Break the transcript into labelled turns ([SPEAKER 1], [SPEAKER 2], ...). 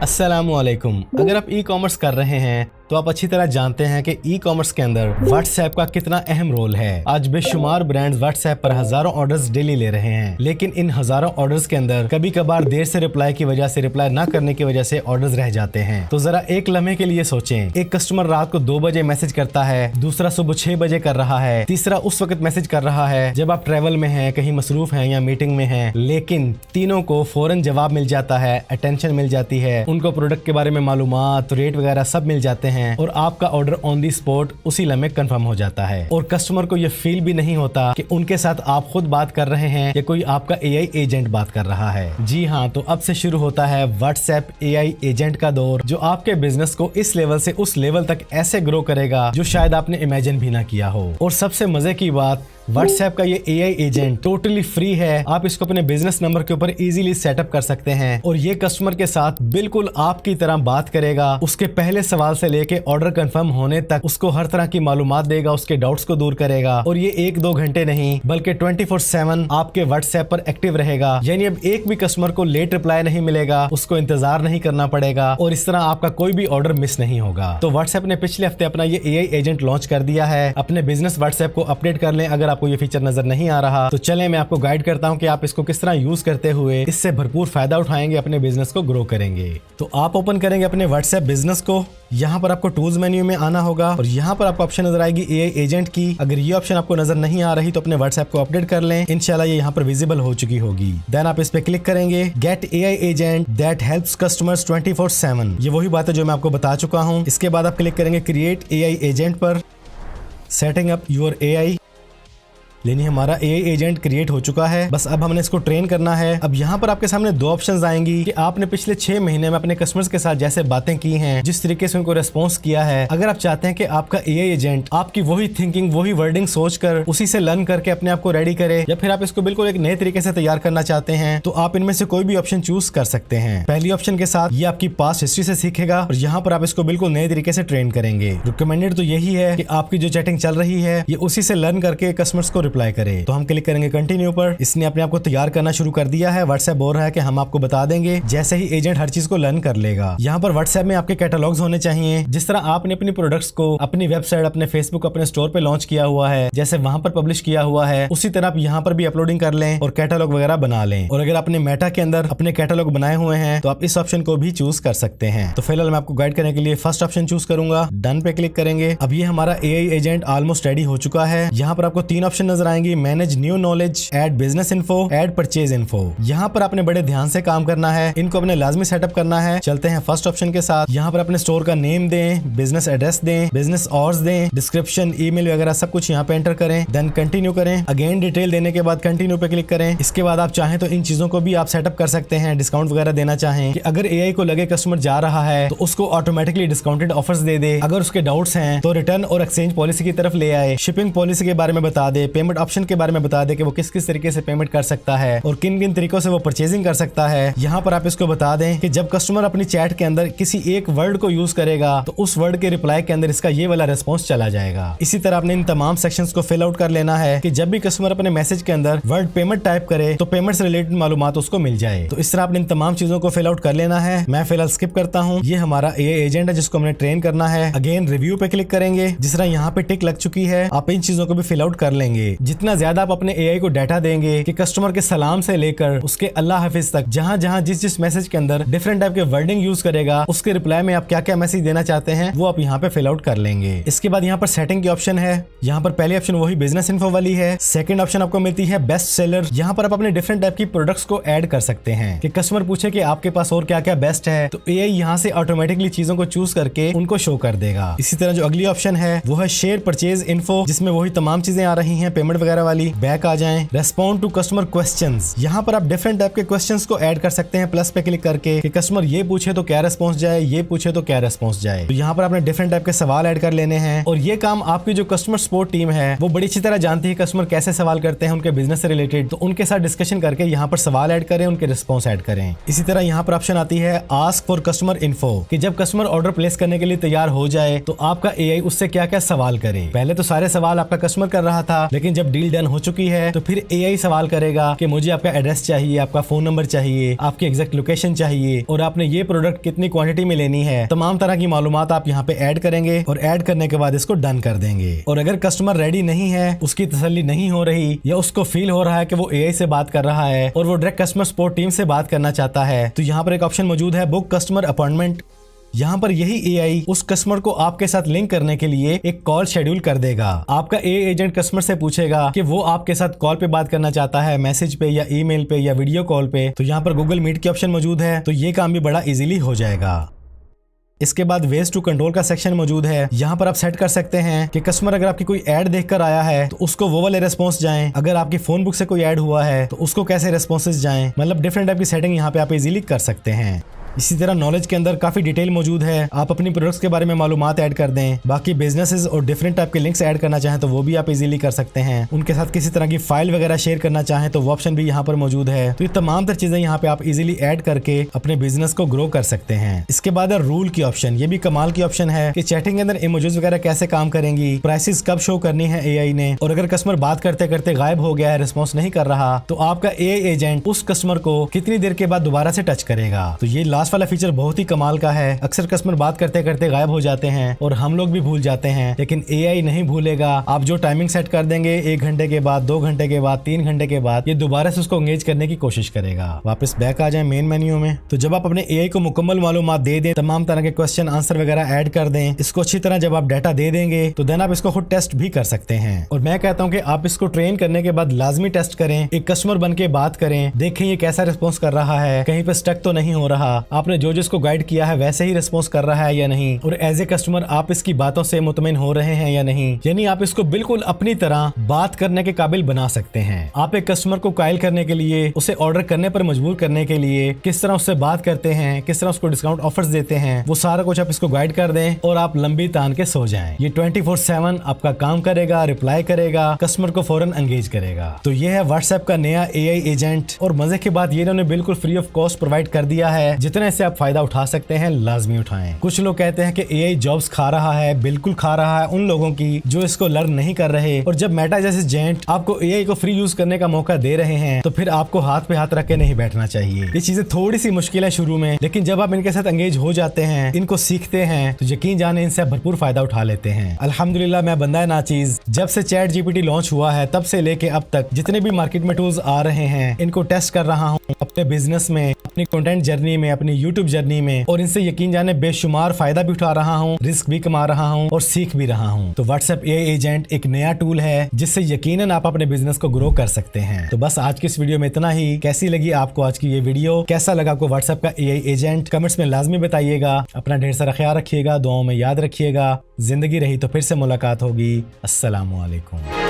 [SPEAKER 1] अस्सलामुअलैकुम। अगर आप ई कॉमर्स कर रहे हैं तो आप अच्छी तरह जानते हैं कि ई कॉमर्स के अंदर व्हाट्सएप का कितना अहम रोल है। आज बेशुमार ब्रांड्स व्हाट्सएप पर हजारों ऑर्डर्स डेली ले रहे हैं, लेकिन इन हजारों ऑर्डर्स के अंदर कभी कभार देर से रिप्लाई की वजह से, रिप्लाई ना करने की वजह से ऑर्डर्स रह जाते हैं। तो जरा एक लम्हे के लिए सोचें, एक कस्टमर रात को 2 बजे मैसेज करता है, दूसरा सुबह 6 बजे कर रहा है, तीसरा उस वक्त मैसेज कर रहा है जब आप ट्रेवल में हैं, कहीं मसरूफ हैं या मीटिंग में हैं, लेकिन तीनों को फौरन जवाब मिल जाता है, अटेंशन मिल जाती है, उनको प्रोडक्ट के बारे में मालूमात, रेट वगैरह सब मिल जाते हैं और आपका ऑर्डर ऑन दी स्पॉट उसी लम्हे कंफर्म हो जाता है। और कस्टमर को ये फील भी नहीं होता कि उनके साथ आप खुद बात कर रहे हैं या कोई आपका एआई एजेंट बात कर रहा है। जी हाँ, तो अब से शुरू होता है व्हाट्सएप एआई एजेंट का दौर, जो आपके बिजनेस को इस लेवल से उस लेवल तक ऐसे ग्रो करेगा जो शायद आपने इमेजिन भी ना किया हो। और सबसे मजे की बात, व्हाट्सएप का ये एआई एजेंट टोटली फ्री है। आप इसको अपने बिजनेस नंबर के ऊपर इजीली सेटअप कर सकते हैं और ये कस्टमर के साथ बिल्कुल आपकी तरह बात करेगा। उसके पहले सवाल से लेके ऑर्डर कंफर्म होने तक उसको हर तरह की मालूमात देगा, उसके डाउट्स को दूर करेगा। और ये 1-2 घंटे नहीं बल्कि 24/7 आपके व्हाट्सएप पर एक्टिव रहेगा। यानी अब एक भी कस्टमर को लेट रिप्लाई नहीं मिलेगा, उसको इंतजार नहीं करना पड़ेगा और इस तरह आपका कोई भी ऑर्डर मिस नहीं होगा। तो व्हाट्सएप ने पिछले हफ्ते अपना ये एआई एजेंट लॉन्च कर दिया है। अपने बिजनेस व्हाट्सएप को अपडेट कर लें। अगर आपको ये फीचर नजर नहीं आ रहा तो चलें मैं आपको गाइड करता हूं कि आप इसको किस तरह यूज करते हुए इससे भरपूर फायदा उठाएंगे, अपने बिजनेस को ग्रो करेंगे। तो आप ओपन करेंगे अपने व्हाट्सएप बिजनेस को। यहाँ पर आपको टूल्स मेन्यू में आना होगा और यहाँ पर आपको ऑप्शन नजर आएगी एआई एजेंट की। अगर ये ऑप्शन आपको नजर नहीं आ रही तो अपने व्हाट्सएप को अपडेट कर लें, इंशाल्लाह ये यहाँ पर विजिबल हो चुकी होगी। देन आप इस पे क्लिक करेंगे, get AI agent that helps customers 24/7। ये वही बात है जो मैं आपको बता चुका हूँ। इसके बाद आप क्लिक करेंगे क्रिएट एआई एजेंट पर, सेटिंग अप योर एआई। लेनी हमारा एआई एजेंट क्रिएट हो चुका है, बस अब हमने इसको ट्रेन करना है। अब यहाँ पर आपके सामने 2 ऑप्शंस आएंगी कि आपने पिछले 6 महीने में अपने कस्टमर्स के साथ जैसे बातें की हैं, जिस तरीके से उनको रेस्पॉन्स किया है, अगर आप चाहते हैं कि आपका एआई एजेंट आपकी वही थिंकिंग, वही वर्डिंग सोचकर उसी से लर्न करके अपने आप को रेडी करे, या फिर आप इसको बिल्कुल एक नए तरीके से तैयार करना चाहते हैं, तो आप इनमें से कोई भी ऑप्शन चूज कर सकते हैं। पहली ऑप्शन के साथ ये आपकी पास्ट हिस्ट्री से सीखेगा और यहाँ पर आप इसको बिल्कुल नए तरीके से ट्रेन करेंगे। रिकमेंडेड तो यही है कि आपकी जो चैटिंग चल रही है ये उसी से लर्न करके कस्टमर्स को रिप्लाई करे। तो हम क्लिक करेंगे कंटिन्यू पर। इसने अपने आप को तैयार करना शुरू कर दिया है। व्हाट्सएप बोल रहा है कि हम आपको बता देंगे जैसे ही एजेंट हर चीज को लर्न कर लेगा। यहाँ पर व्हाट्सएप में आपके कैटलॉग्स होने चाहिए। जिस तरह आपने अपनी प्रोडक्ट्स को अपनी वेबसाइट, अपने फेसबुक, अपने स्टोर पे लॉन्च किया हुआ है, जैसे वहां पर पब्लिश किया हुआ है, उसी तरह आप यहाँ पर भी अपलोडिंग कर लें और कैटलॉग वगैरह बना लें। और अगर आपने मेटा के अंदर अपने कैटलॉग बनाए हुए हैं तो आप इस ऑप्शन को भी चूज कर सकते हैं। तो फिलहाल मैं आपको गाइड करने के लिए फर्स्ट ऑप्शन चूज करूंगा। डन पे क्लिक करेंगे। अब ये हमारा एआई एजेंट ऑलमोस्ट रेडी हो चुका है। यहाँ पर आपको 3 ऑप्शन नजर आएंगे, manage new knowledge, add business info, add purchase info. यहाँ पर आपने बड़े ध्यान से काम करना है, इनको अपने लाजमी सेटअप करना है। चलते हैं फर्स्ट ऑप्शन के साथ। यहाँ पर अपने स्टोर का नेम दें, बिजनेस एड्रेस दें, बिजनेस आवर्स दें, डिस्क्रिप्शन, ईमेल वगैरह सब कुछ यहाँ पे एंटर करें। देन कंटिन्यू करें। अगेन डिटेल देने के बाद कंटिन्यू पे क्लिक करें। इसके बाद आप चाहें तो इन चीजों को भी आप सेटअप कर सकते हैं। डिस्काउंट वगैरह देना चाहें कि अगर एआई को लगे कस्टमर जा रहा है तो उसको ऑटोमेटिकली डिस्काउंटेड ऑफर्स दे दे। अगर उसके डाउट्स हैं तो रिटर्न और एक्सचेंज पॉलिसी की तरफ ले आए। शिपिंग पॉलिसी के बारे में बता दे, पेमेंट ऑप्शन के बारे में बता दे कि वो किस किस तरीके से पेमेंट कर सकता है और किन किन तरीकों से वो परचेजिंग कर सकता है। यहाँ पर आप इसको बता दें कि जब कस्टमर अपनी चैट के अंदर किसी एक वर्ड को यूज करेगा तो उस वर्ड के रिप्लाई के अंदर इसका ये वाला रिस्पॉन्स चला जाएगा। इसी तरह आपने इन तमाम सेक्शंस को फिल आउट कर लेना है कि जब भी कस्टमर अपने मैसेज के अंदर वर्ड पेमेंट टाइप करे तो पेमेंट से रिलेटेड मालूमात उसको मिल जाए। तो इस तरह आपने इन तमाम चीजों को फिल आउट कर लेना है। मैं फिलहाल स्किप करता हूँ। ये हमारा एआई एजेंट है जिसको हमने ट्रेन करना है। अगेन रिव्यू पे क्लिक करेंगे। जिस तरह यहाँ पे टिक लग चुकी है, आप इन चीजों को भी फिल आउट कर लेंगे। जितना ज्यादा आप अपने एआई को डाटा देंगे कि कस्टमर के सलाम से लेकर उसके अल्लाह हाफिज तक, जहां जहां जिस मैसेज के अंदर डिफरेंट टाइप के वर्डिंग यूज करेगा, उसके रिप्लाई में आप क्या क्या मैसेज देना चाहते हैं वो आप यहाँ पे फिल आउट कर लेंगे। इसके बाद यहाँ पर सेटिंग की ऑप्शन है। यहाँ पर पहली ऑप्शन वही बिजनेस इन्फो वाली है। सेकंड ऑप्शन आपको मिलती है बेस्ट सेलर। यहाँ पर आप अपने डिफरेंट टाइप की प्रोडक्ट्स को ऐड कर सकते हैं कि कस्टमर पूछे कि आपके पास और क्या क्या बेस्ट है तो एआई यहाँ से ऑटोमेटिकली चीजों को चूज करके उनको शो कर देगा। इसी तरह जो अगली ऑप्शन है वो है शेयर परचेज इन्फो, जिसमें वही तमाम चीजें आ रही हैं पेमेंट वगैरह वाली। बैक आ जाएं। Respond to customer questions. यहाँ पर आप डिफरेंट टाइप के क्वेश्चंस को ऐड कर सकते हैं प्लस पे क्लिक करके कि कस्टमर ये पूछे तो क्या रेस्पॉन्स जाए, ये पूछे तो क्या रेस्पॉन्स जाए। तो यहाँ पर आपने डिफरेंट टाइप के सवाल ऐड कर लेने हैं और ये काम आपकी जो कस्टमर सपोर्ट टीम है वो बड़ी अच्छी तरह जानती है कस्टमर कैसे सवाल करते हैं उनके बिजनेस से रिलेटेड। तो उनके साथ डिस्कशन करके यहाँ पर सवाल ऐड करें, उनके रिस्पॉन्स ऐड करें। इसी तरह यहाँ पर ऑप्शन आती है आस्क फॉर कस्टमर इन्फो कि जब कस्टमर ऑर्डर प्लेस करने के लिए तैयार हो जाए तो आपका एआई उससे क्या क्या सवाल करे। पहले तो सारे सवाल आपका कस्टमर कर रहा था, लेकिन लेकिन जब डील डन हो चुकी है तो फिर AI सवाल करेगा कि मुझे आपका एड्रेस चाहिए, आपका फोन नंबर चाहिए, आपकी एग्जैक्ट लोकेशन चाहिए और आपने ये प्रोडक्ट कितनी क्वांटिटी में लेनी है। तमाम तरह की मालूमात आप यहाँ पे ऐड करेंगे और ऐड करने के बाद इसको डन कर देंगे। और अगर कस्टमर रेडी नहीं है, उसकी तसल्ली नहीं हो रही या उसको फील हो रहा है कि वो AI से बात कर रहा है और वो डायरेक्ट कस्टमर सपोर्ट टीम से बात करना चाहता है, तो यहाँ पर एक ऑप्शन मौजूद है बुक कस्टमर अपॉइंटमेंट। यहाँ पर यही AI उस कस्टमर को आपके साथ लिंक करने के लिए एक कॉल शेड्यूल कर देगा। आपका AI एजेंट कस्टमर से पूछेगा कि वो आपके साथ कॉल पे बात करना चाहता है, मैसेज पे या ईमेल पे या वीडियो कॉल पे, तो यहाँ पर गूगल मीट की ऑप्शन मौजूद है, तो ये काम भी बड़ा इजीली हो जाएगा। इसके बाद वेज टू कंट्रोल का सेक्शन मौजूद है। यहाँ पर आप सेट कर सकते हैं कि कस्टमर अगर आपकी कोई ऐड देखकर आया है तो उसको वो वाले रेस्पॉन्स जाएं, अगर आपकी फोन बुक से कोई ऐड हुआ है तो उसको कैसे रेस्पॉन्सेज जाएं, मतलब डिफरेंट टाइप की सेटिंग यहाँ पे आप इजीली कर सकते हैं। इसी तरह नॉलेज के अंदर काफी डिटेल मौजूद है, आप अपनी प्रोडक्ट्स के बारे में मालूमात ऐड कर दें। बाकी बिजनेसेस और डिफरेंट टाइप के लिंक्स ऐड करना चाहें तो वो भी आप इजीली कर सकते हैं। उनके साथ किसी तरह की फाइल वगैरह शेयर करना चाहें तो वो ऑप्शन भी यहाँ पर मौजूद है। तो ये तमाम तर चीजें यहाँ पे आप इजीली ऐड करके अपने बिजनेस को ग्रो कर सकते हैं। इसके बाद है रूल की ऑप्शन। ये भी कमाल की ऑप्शन है कि चैटिंग के अंदर इमोजीज वगैरह कैसे काम करेंगी, प्राइसेस कब शो करनी है AI ने, और अगर कस्टमर बात करते करते गायब हो गया है, रिस्पॉन्स नहीं कर रहा, तो आपका AI एजेंट उस कस्टमर को कितनी देर के बाद दोबारा से टच करेगा। तो ये लास्ट वाला फीचर बहुत कमाल का है। अक्सर कस्टमर बात करते करते गायब हो जाते हैं और हम लोग भी भूल जाते हैं, लेकिन AI नहीं भूलेगा। आप जो टाइमिंग सेट कर देंगे 1 घंटे के बाद, 2 घंटे के बाद, 3 घंटे के बाद, ये दोबारा से उसको एंगेज करने की कोशिश करेगा। वापस बैक आ जाए मेन मेन्यू में, तो जब आप अपने AI को मुकम्मल मालूमात दे दें, तमाम तरह के क्वेश्चन आंसर वगैरह ऐड कर दें, इसको अच्छी तरह जब आप डाटा दे देंगे तो देन आप इसको खुद टेस्ट भी कर सकते हैं। और मैं कहता हूँ कि आप इसको ट्रेन करने के बाद लाजमी टेस्ट करें, एक कस्टमर बन के बात करें, देखें ये कैसा रिस्पॉन्स कर रहा है, कहीं पे स्टक तो नहीं हो रहा, आपने जो जिसको गाइड किया है वैसे ही रिस्पॉन्स कर रहा है या नहीं, और एज ए कस्टमर आप इसकी बातों से मुतमिन हो रहे हैं या नहीं। यानी आप इसको बिल्कुल अपनी तरह बात करने के काबिल बना सकते हैं। आप एक कस्टमर को कायल करने के लिए, उसे ऑर्डर करने पर मजबूर करने के लिए किस तरह उससे बात करते हैं, किस तरह उसको डिस्काउंट ऑफर्स देते हैं, वो सारा कुछ आप इसको गाइड कर दें और आप लंबी तान के सो जाएं। ये 24/7 आपका काम करेगा, रिप्लाई करेगा, कस्टमर को फौरन एंगेज करेगा। तो ये है व्हाट्सएप का नया AI एजेंट, और मजे की बात ये इन्होंने बिल्कुल फ्री ऑफ कॉस्ट प्रोवाइड कर दिया है। जितने से आप फायदा उठा सकते हैं लाजमी उठाएं। कुछ लोग कहते हैं कि AI जॉब्स खा रहा है, बिल्कुल खा रहा है उन लोगों की जो इसको लर्न नहीं कर रहे, और जब मेटा जैसे जेंट आपको AI को फ्री यूज करने का मौका दे रहे हैं तो फिर आपको हाथ पे हाथ रख के नहीं बैठना चाहिए। ये चीजें थोड़ी सी मुश्किल है शुरू में, लेकिन जब आप इनके साथ एंगेज हो जाते हैं, इनको सीखते हैं, तो यकीन जाने इनसे भरपूर फायदा उठा लेते हैं। अल्हम्दुलिल्लाह मैं बंदा नाचीज, जब से ChatGPT लॉन्च हुआ है तब से लेके अब तक जितने भी मार्केट में टूल्स आ रहे हैं, इनको टेस्ट कर रहा हूँ अपने बिजनेस में, अपनी कंटेंट जर्नी में, अपनी यूट्यूब जर्नी में, और इनसे यकीन जाने बेशुमार फायदा भी उठा रहा हूँ, रिस्क भी कमा रहा हूँ और सीख भी रहा हूँ। तो व्हाट्सएप AI एजेंट एक नया टूल है जिससे यकीनन आप अपने बिजनेस को ग्रो कर सकते हैं। तो बस आज की इस वीडियो में इतना ही। कैसी लगी आपको आज की ये वीडियो, कैसा लगा आपको व्हाट्सएप का AI एजेंट, कमेंट्स में लाजमी बताइएगा। अपना ढेर सारा ख्याल रखिएगा, दुआओं में याद रखिएगा। जिंदगी रही तो फिर से मुलाकात होगी। अस्सलामु अलैकुम।